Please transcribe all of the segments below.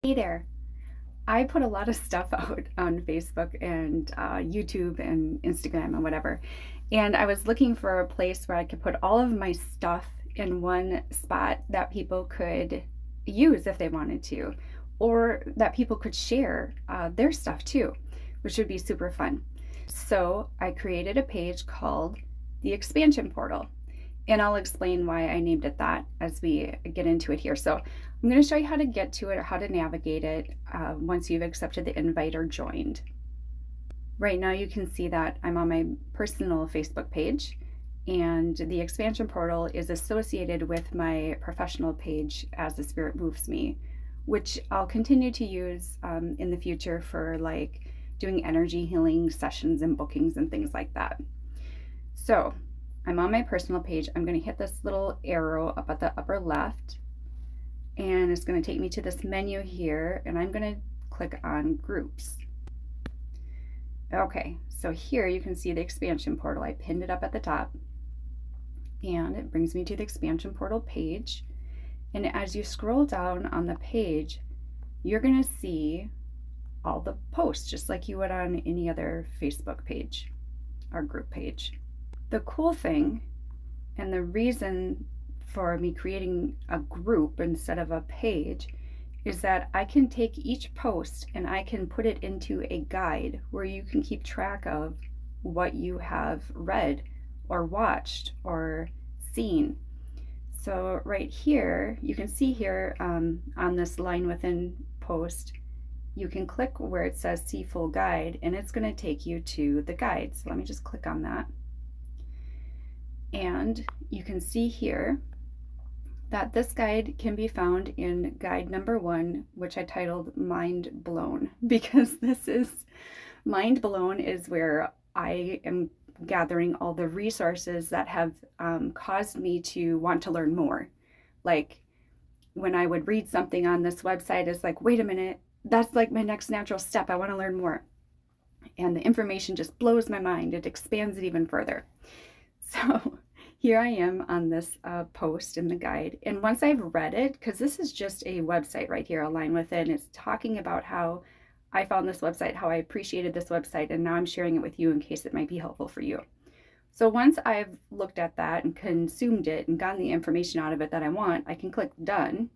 Hey there. I put a lot of stuff out on Facebook and YouTube and Instagram and whatever. And I was looking for a place where I could put all of my stuff in one spot that people could use if they wanted to, or that people could share their stuff too, which would be super fun. So I created a page called the Expansion Portal. And I'll explain why I named it that as we get into it here. So I'm going to show you how to get to it or how to navigate it once you've accepted the invite or joined. Right now you can see that I'm on my personal Facebook page, and the expansion portal is associated with my professional page As the Spirit Moves Me, which I'll continue to use in the future for like doing energy healing sessions and bookings and things like that. So I'm on my personal page. I'm going to hit this little arrow up at the upper left, and it's going to take me to this menu here, and I'm going to click on groups. Okay, so here you can see the expansion portal. I pinned it up at the top, and it brings me to the expansion portal page. And as you scroll down on the page, you're going to see all the posts just like you would on any other Facebook page or group page. The cool thing, and the reason for me creating a group instead of a page, is that I can take each post and I can put it into a guide where you can keep track of what you have read or watched or seen. So right here, you can see here on this line within post, you can click where it says see full guide, and it's going to take you to the guide. So let me just click on that. And you can see here that this guide can be found in guide number 1, which I titled Mind Blown, because this is Mind Blown is where I am gathering all the resources that have caused me to want to learn more. Like when I would read something on this website, it's like, wait a minute, that's like my next natural step. I want to learn more. And the information just blows my mind. It expands it even further. So here I am on this post in the guide. And once I've read it, because this is just a website right here, Align Within, it's talking about how I found this website, how I appreciated this website, and now I'm sharing it with you in case it might be helpful for you. So once I've looked at that and consumed it and gotten the information out of it that I want, I can click done,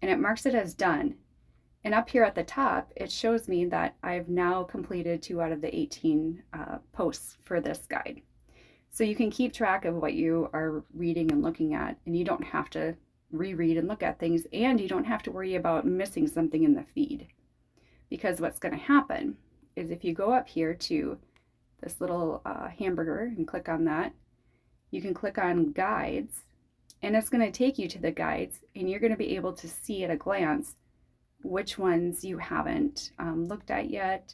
and it marks it as done. And up here at the top, it shows me that I've now completed 2 out of the 18 posts for this guide. So you can keep track of what you are reading and looking at, and you don't have to reread and look at things, and you don't have to worry about missing something in the feed. Because what's going to happen is if you go up here to this little hamburger and click on that, you can click on guides, and it's going to take you to the guides, and you're going to be able to see at a glance which ones you haven't looked at yet,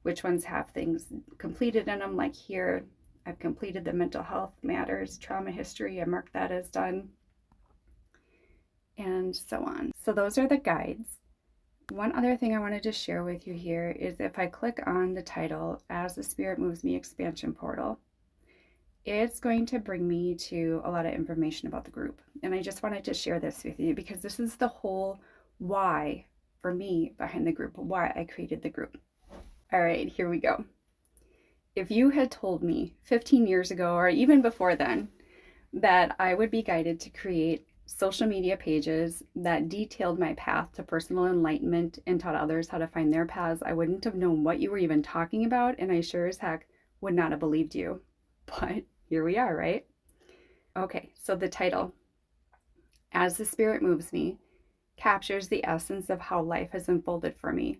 which ones have things completed in them. Like here, I've completed the mental health matters, trauma history. I marked that as done, and so on. So those are the guides. One other thing I wanted to share with you here is if I click on the title, As the Spirit Moves Me Expansion Portal, it's going to bring me to a lot of information about the group. And I just wanted to share this with you because this is the whole why for me behind the group, why I created the group. All right, here we go. If you had told me 15 years ago, or even before then, that I would be guided to create social media pages that detailed my path to personal enlightenment and taught others how to find their paths, I wouldn't have known what you were even talking about, and I sure as heck would not have believed you. But here we are, right? Okay, so the title, As the Spirit Moves Me, captures the essence of how life has unfolded for me.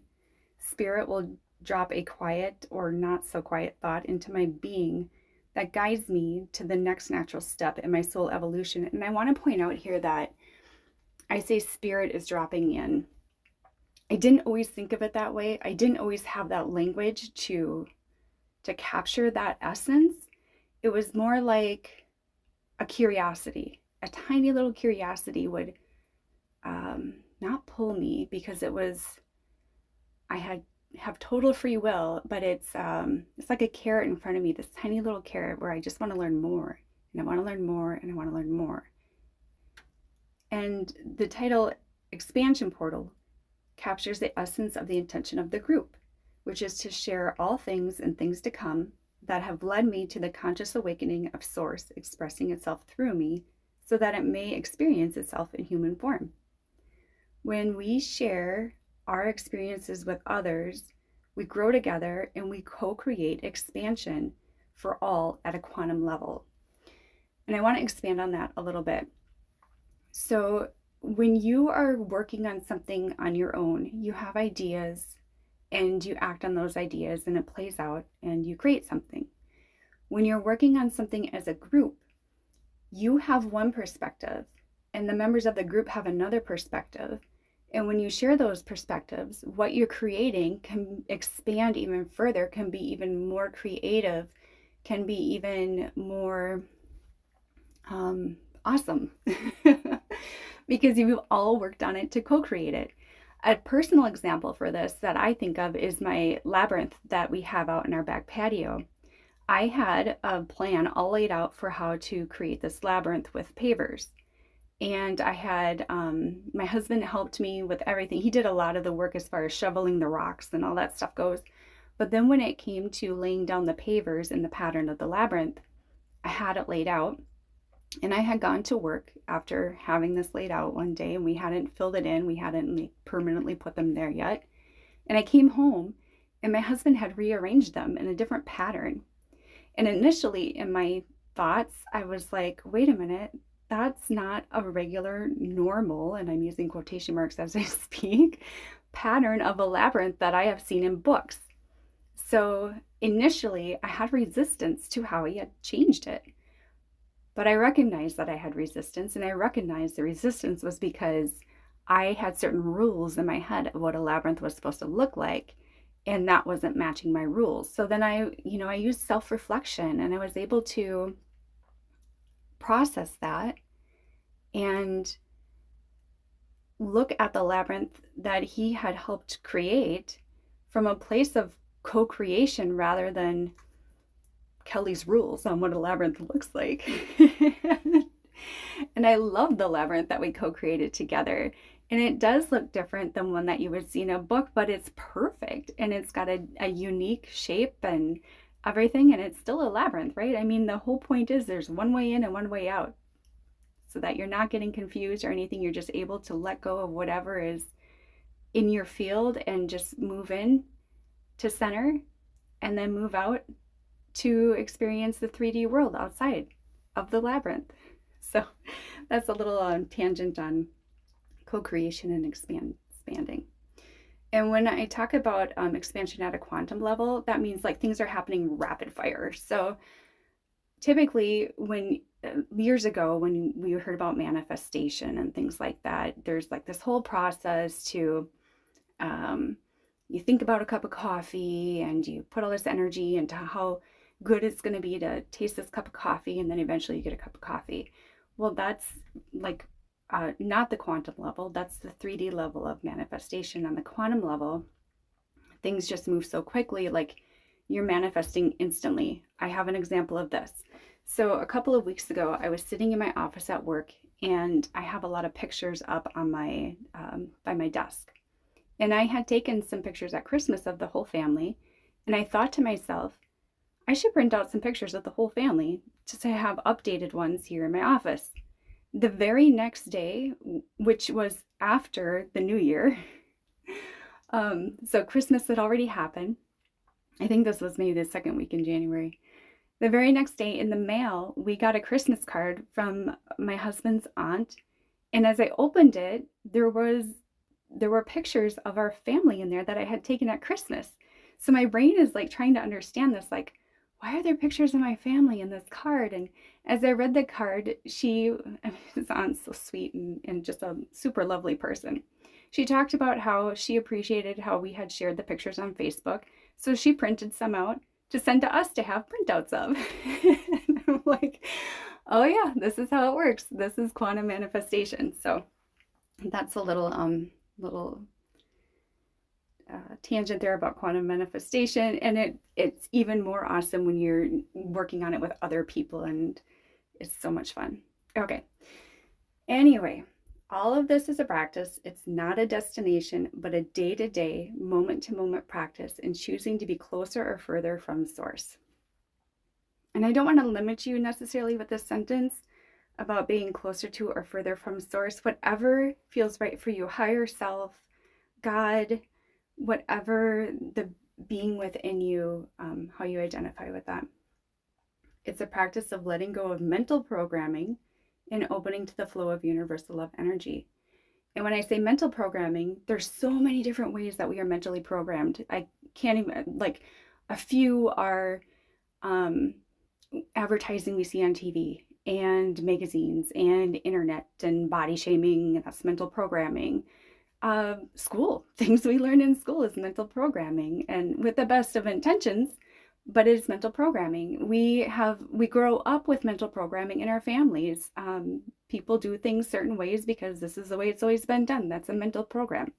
Spirit will drop a quiet or not so quiet thought into my being that guides me to the next natural step in my soul evolution. And I want to point out here that I say spirit is dropping in. I didn't always think of it that way. I didn't always have that language to capture that essence. It was more like a curiosity. A tiny little curiosity would not pull me because it was, I have total free will, but it's like a carrot in front of me, this tiny little carrot where I just want to learn more, and I want to learn more, and I want to learn more. And the title Expansion Portal captures the essence of the intention of the group, which is to share all things and things to come that have led me to the conscious awakening of Source expressing itself through me so that it may experience itself in human form. When we share our experiences with others, we grow together and we co-create expansion for all at a quantum level. And I want to expand on that a little bit. So when you are working on something on your own, you have ideas and you act on those ideas and it plays out and you create something. When you're working on something as a group, you have one perspective and the members of the group have another perspective. And when you share those perspectives, what you're creating can expand even further, can be even more creative, can be even more awesome because you've all worked on it to co-create it. A personal example for this that I think of is my labyrinth that we have out in our back patio. I had a plan all laid out for how to create this labyrinth with pavers. And I had, my husband helped me with everything. He did a lot of the work as far as shoveling the rocks and all that stuff goes. But then when it came to laying down the pavers in the pattern of the labyrinth, I had it laid out. And I had gone to work after having this laid out one day and we hadn't filled it in. We hadn't permanently put them there yet. And I came home and my husband had rearranged them in a different pattern. And initially in my thoughts, I was like, wait a minute, that's not a regular, normal, and I'm using quotation marks as I speak, pattern of a labyrinth that I have seen in books. So initially I had resistance to how he had changed it. But I recognized that I had resistance, and I recognized the resistance was because I had certain rules in my head of what a labyrinth was supposed to look like, and that wasn't matching my rules. So then I used self-reflection, and I was able to process that and look at the labyrinth that he had helped create from a place of co-creation rather than Kelly's rules on what a labyrinth looks like. And I love the labyrinth that we co-created together. And it does look different than one that you would see in a book, but it's perfect. And it's got a unique shape and everything. And it's still a labyrinth, right? I mean, the whole point is there's one way in and one way out so that you're not getting confused or anything. You're just able to let go of whatever is in your field and just move in to center and then move out to experience the 3D world outside of the labyrinth. So that's a little tangent on co-creation and expanding. And when I talk about expansion at a quantum level, that means like things are happening rapid fire. So typically when years ago when we heard about manifestation and things like that, there's like this whole process to you think about a cup of coffee and you put all this energy into how good it's going to be to taste this cup of coffee, and then eventually you get a cup of coffee. Well, that's like not the quantum level. That's the 3D level of manifestation. On the quantum level, things just move so quickly, like you're manifesting instantly. I have an example of this. So a couple of weeks ago, I was sitting in my office at work, and I have a lot of pictures up on my by my desk. And I had taken some pictures at Christmas of the whole family, and I thought to myself, I should print out some pictures of the whole family just to have updated ones here in my office. The very next day, which was after the New Year, so Christmas had already happened. I think this was maybe the second week in January. The very next day in the mail, we got a Christmas card from my husband's aunt. And as I opened it, there were pictures of our family in there that I had taken at Christmas. So my brain is like trying to understand this, like, why are there pictures of my family in this card? And as I read the card, his aunt's so sweet and just a super lovely person. She talked about how she appreciated how we had shared the pictures on Facebook. So she printed some out to send to us to have printouts of. And I'm like, oh yeah, this is how it works. This is quantum manifestation. So that's a little tangent there about quantum manifestation, and it's even more awesome when you're working on it with other people, and it's so much fun. Okay. Anyway, All of this is a practice. It's not a destination, but a day-to-day, moment-to-moment practice in choosing to be closer or further from source. And I don't want to limit you necessarily with this sentence about being closer to or further from source. Whatever feels right for you, higher self, God, whatever the being within you, how you identify with that. It's a practice of letting go of mental programming and opening to the flow of universal love energy. And when I say mental programming, there's so many different ways that we are mentally programmed. I can't even, like, a few are advertising we see on TV and magazines and internet and body shaming, that's mental programming. School, things we learn in school is mental programming, and with the best of intentions, but it is mental programming. We grow up with mental programming in our families. People do things certain ways because this is the way it's always been done. That's a mental program.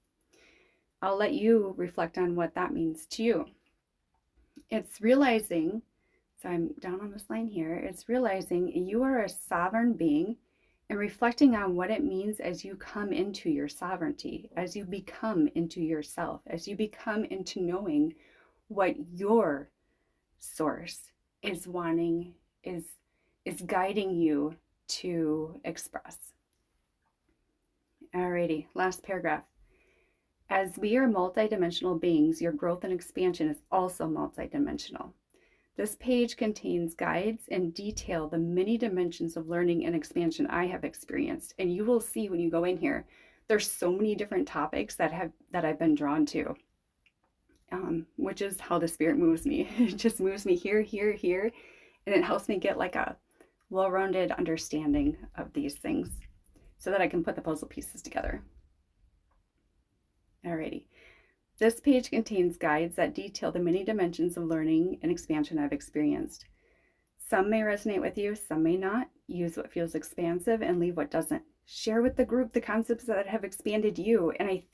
I'll let you reflect on what that means to you. It's realizing, so I'm down on this line here, it's realizing you are a sovereign being and reflecting on what it means as you come into your sovereignty, as you become into yourself, as you become into knowing what your source is wanting, is guiding you to express. Alrighty, last paragraph. As we are multidimensional beings, your growth and expansion is also multidimensional. This page contains guides and detail the many dimensions of learning and expansion I have experienced. And you will see when you go in here, there's so many different topics that I've been drawn to, which is how the Spirit moves me. It just moves me here, here, here, and it helps me get like a well-rounded understanding of these things so that I can put the puzzle pieces together. Alrighty. This page contains guides that detail the many dimensions of learning and expansion I've experienced. Some may resonate with you, some may not. Use what feels expansive and leave what doesn't. Share with the group the concepts that have expanded you. And I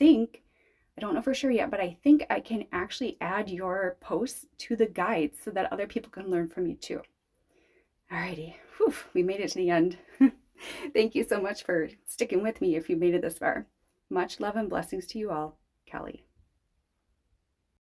don't know for sure yet, but I think I can actually add your posts to the guides so that other people can learn from you too. Alrighty, whew, we made it to the end. Thank you so much for sticking with me if you made it this far. Much love and blessings to you all. Kelly.